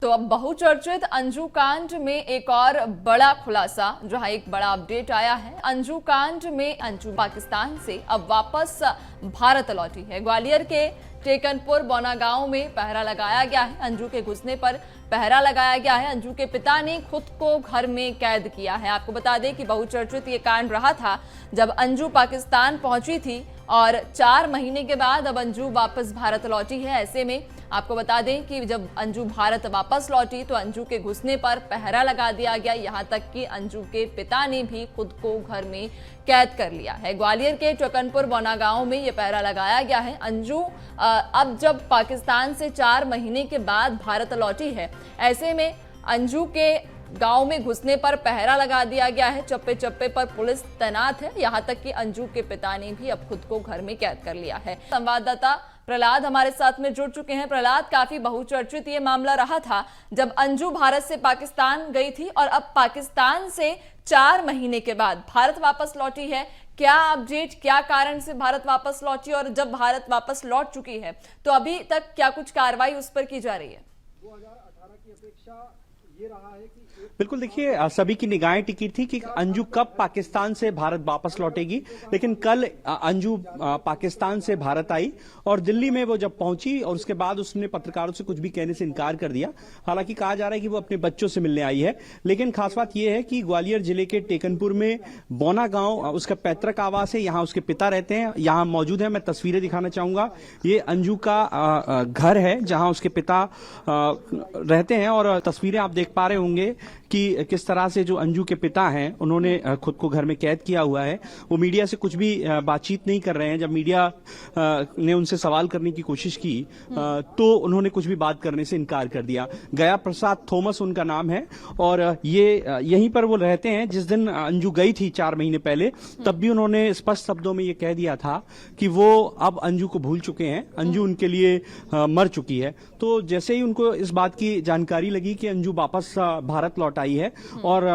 तो अब बहुचर्चित अंजू कांड में एक और बड़ा खुलासा, जहां एक बड़ा अपडेट आया है। अंजू कांड में अंजू पाकिस्तान से अब वापस भारत लौटी है। ग्वालियर के टेकनपुर बौना गांव में पहरा लगाया गया है। अंजू के घुसने पर पहरा लगाया गया है। अंजू के पिता ने खुद को घर में कैद किया है। आपको बता दें कि बहुचर्चित ये कांड रहा था जब अंजू पाकिस्तान पहुंची थी और 4 महीने के बाद अब अंजू वापस भारत लौटी है। ऐसे में आपको बता दें कि जब अंजू भारत वापस लौटी तो अंजू के घुसने पर पहरा लगा दिया गया। यहां तक कि अंजू के पिता ने भी खुद को घर में कैद कर लिया है। ग्वालियर के टेकनपुर बौना गांव में यह पहरा लगाया गया है। अंजू अब जब पाकिस्तान से 4 महीने के बाद भारत लौटी है, ऐसे में अंजू के गांव में घुसने पर पहरा लगा दिया गया है। चप्पे चप्पे पर पुलिस तैनात है। यहां तक कि अंजू के पिता ने भी अब खुद को घर में कैद कर लिया है। संवाददाता प्रहलाद हमारे साथ में जुड़ चुके हैं। प्रहलाद, काफी बहुचर्चित ये मामला रहा था जब अंजू भारत से पाकिस्तान गई थी और अब पाकिस्तान से 4 महीने के बाद भारत वापस लौटी है। क्या अपडेट, क्या कारण से भारत वापस लौटी, और जब भारत वापस लौट चुकी है तो अभी तक क्या कुछ कार्रवाई उस पर की जा रही है? 2018 की अपेक्षा ये रहा है कि बिल्कुल, देखिए, सभी की निगाहें टिकी थी कि अंजू कब पाकिस्तान से भारत वापस लौटेगी। लेकिन कल अंजू पाकिस्तान से भारत आई और दिल्ली में वो जब पहुंची और उसके बाद उसने पत्रकारों से कुछ भी कहने से इनकार कर दिया। हालांकि कहा जा रहा है कि वो अपने बच्चों से मिलने आई है। लेकिन खास बात यह है कि ग्वालियर जिले के टेकनपुर में बौना गांव उसका पैतृक आवास है। यहाँ उसके पिता रहते हैं, यहाँ मौजूद है। मैं तस्वीरें दिखाना चाहूंगा। ये अंजू का घर है जहां उसके पिता रहते हैं और तस्वीरें आप देख पा रहे होंगे कि किस तरह से जो अंजू के पिता हैं उन्होंने खुद को घर में कैद किया हुआ है। वो मीडिया से कुछ भी बातचीत नहीं कर रहे हैं। जब मीडिया ने उनसे सवाल करने की कोशिश की तो उन्होंने कुछ भी बात करने से इनकार कर दिया। गया प्रसाद थॉमस उनका नाम है और ये यहीं पर वो रहते हैं। जिस दिन अंजू गई थी 4 महीने पहले, तब भी उन्होंने स्पष्ट शब्दों में ये कह दिया था कि वो अब अंजू को भूल चुके हैं, अंजू उनके लिए मर चुकी है। तो जैसे ही उनको इस बात की जानकारी लगी कि अंजू वापस भारत लौट आई है और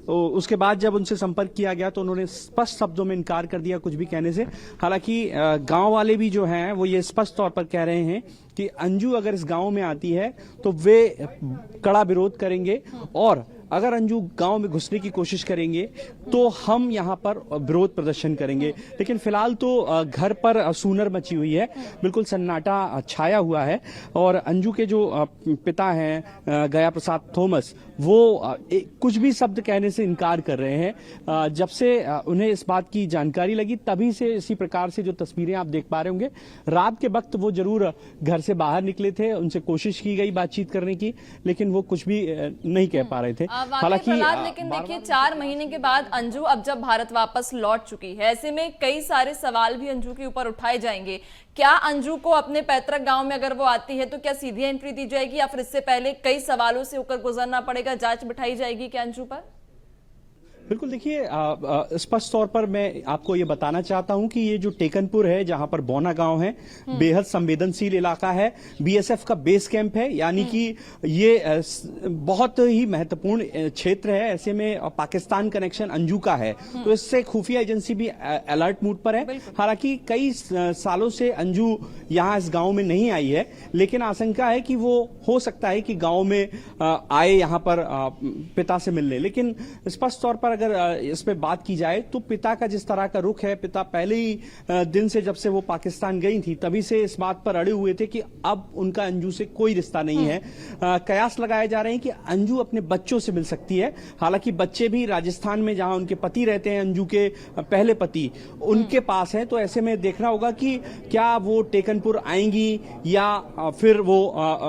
उसके बाद जब उनसे संपर्क किया गया तो उन्होंने स्पष्ट शब्दों में इनकार कर दिया कुछ भी कहने से। हालांकि गांव वाले भी जो हैं वो ये स्पष्ट तौर पर कह रहे हैं कि अंजू अगर इस गांव में आती है तो वे कड़ा विरोध करेंगे और अगर अंजू गांव में घुसने की कोशिश करेंगे तो हम यहां पर विरोध प्रदर्शन करेंगे। लेकिन फिलहाल तो घर पर सूनर मची हुई है, बिल्कुल सन्नाटा छाया हुआ है। और अंजू के जो पिता हैं गया प्रसाद थॉमस, वो कुछ भी शब्द कहने से इनकार कर रहे हैं। जब से उन्हें इस बात की जानकारी लगी तभी से इसी प्रकार से जो तस्वीरें आप देख पा रहे होंगे, रात के वक्त वो जरूर घर से बाहर निकले थे, उनसे कोशिश की गई बातचीत करने की, लेकिन वो कुछ भी नहीं कह पा रहे थे। हालांकि लेकिन देखिए, 4 महीने के बाद अंजू अब जब भारत वापस लौट चुकी है, ऐसे में कई सारे सवाल भी अंजू के ऊपर उठाए जाएंगे। क्या अंजू को अपने पैतृक गांव में अगर वो आती है तो क्या सीधी एंट्री दी जाएगी या फिर इससे पहले कई सवालों से होकर गुजरना पड़ेगा, जांच बिठाई जाएगी क्या अंजू पर? बिल्कुल, देखिए, स्पष्ट तौर पर मैं आपको ये बताना चाहता हूं कि ये जो टेकनपुर है जहां पर बौना गांव है, बेहद संवेदनशील इलाका है। बीएसएफ का बेस कैंप है, यानी कि ये बहुत ही महत्वपूर्ण क्षेत्र है। ऐसे में पाकिस्तान कनेक्शन अंजू का है तो इससे खुफिया एजेंसी भी अलर्ट मूड पर है। हालांकि कई सालों से अंजू यहां इस गांव में नहीं आई है, लेकिन आशंका है कि वो हो सकता है कि गांव में आए यहां पर पिता से मिलने। लेकिन स्पष्ट तौर पर अगर इस पे बात की जाए तो पिता का जिस तरह का रुख है, पिता पहले ही दिन से जब से वो पाकिस्तान गई थी तभी से इस बात पर अड़े हुए थे कि अब उनका अंजू से कोई रिश्ता नहीं है। कयास लगाए जा रहे हैं कि अंजू अपने बच्चों से मिल सकती है। हालांकि बच्चे भी राजस्थान में जहां उनके पति रहते हैं, अंजू के पहले पति, उनके पास है। तो ऐसे में देखना होगा कि क्या वो टेकनपुर आएंगी या फिर वो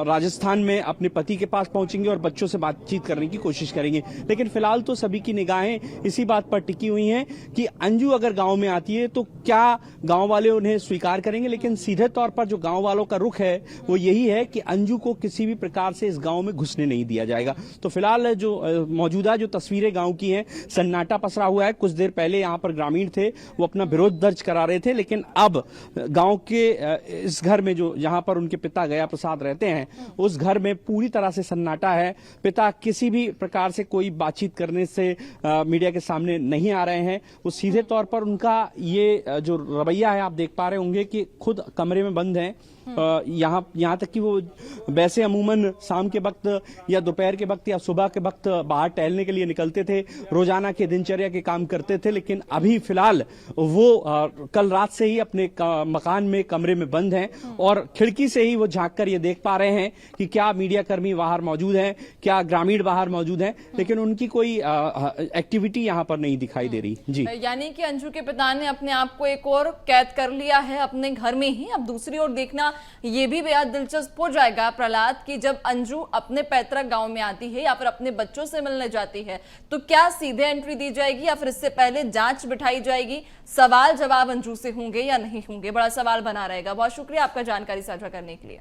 राजस्थान में अपने पति के पास पहुंचेंगे और बच्चों से बातचीत करने की कोशिश करेंगे। लेकिन फिलहाल तो सभी की निगाहें इसी बात पर टिकी हुई हैं कि अंजू अगर गांव में आती है तो क्या गांव वाले उन्हें स्वीकार करेंगे। लेकिन सीधे तौर पर जो गांव वालों का रुख है वो यही है कि अंजू को किसी भी प्रकार से इस गांव में घुसने नहीं दिया जाएगा। तो फिलहाल जो मौजूदा जो तस्वीरें गांव की हैं, सन्नाटा पसरा हुआ है। कुछ देर पहले यहां पर ग्रामीण थे, वो अपना विरोध दर्ज करा रहे थे, लेकिन अब गांव के इस घर में जो जहां पर उनके पिता गया प्रसाद रहते हैं, उस घर में पूरी तरह से सन्नाटा है। पिता किसी भी प्रकार से कोई बातचीत करने से मीडिया के सामने नहीं आ रहे हैं। वो सीधे तौर पर उनका ये जो रवैया है आप देख पा रहे होंगे कि खुद कमरे में बंद हैं यहाँ तक कि वो वैसे अमूमन शाम के वक्त या दोपहर के वक्त या सुबह के वक्त बाहर टहलने के लिए निकलते थे, रोजाना के दिनचर्या के काम करते थे। लेकिन अभी फिलहाल वो कल रात से ही अपने मकान में कमरे में बंद हैं और खिड़की से ही वो झांक कर ये देख पा रहे हैं कि क्या मीडिया कर्मी बाहर मौजूद हैं, क्या ग्रामीण बाहर मौजूद हैं, लेकिन उनकी कोई एक्टिविटी यहाँ पर नहीं दिखाई दे रही। जी, यानी कि अंजू के पिता ने अपने आप को एक और कैद कर लिया है अपने घर में ही। अब दूसरी ओर देखना ये भी बेहद दिलचस्प हो जाएगा प्रहलाद कि जब अंजू अपने पैतृक गांव में आती है या फिर अपने बच्चों से मिलने जाती है तो क्या सीधे एंट्री दी जाएगी या फिर इससे पहले जांच बिठाई जाएगी। सवाल जवाब अंजू से होंगे या नहीं होंगे, बड़ा सवाल बना रहेगा। बहुत शुक्रिया आपका जानकारी साझा करने के लिए।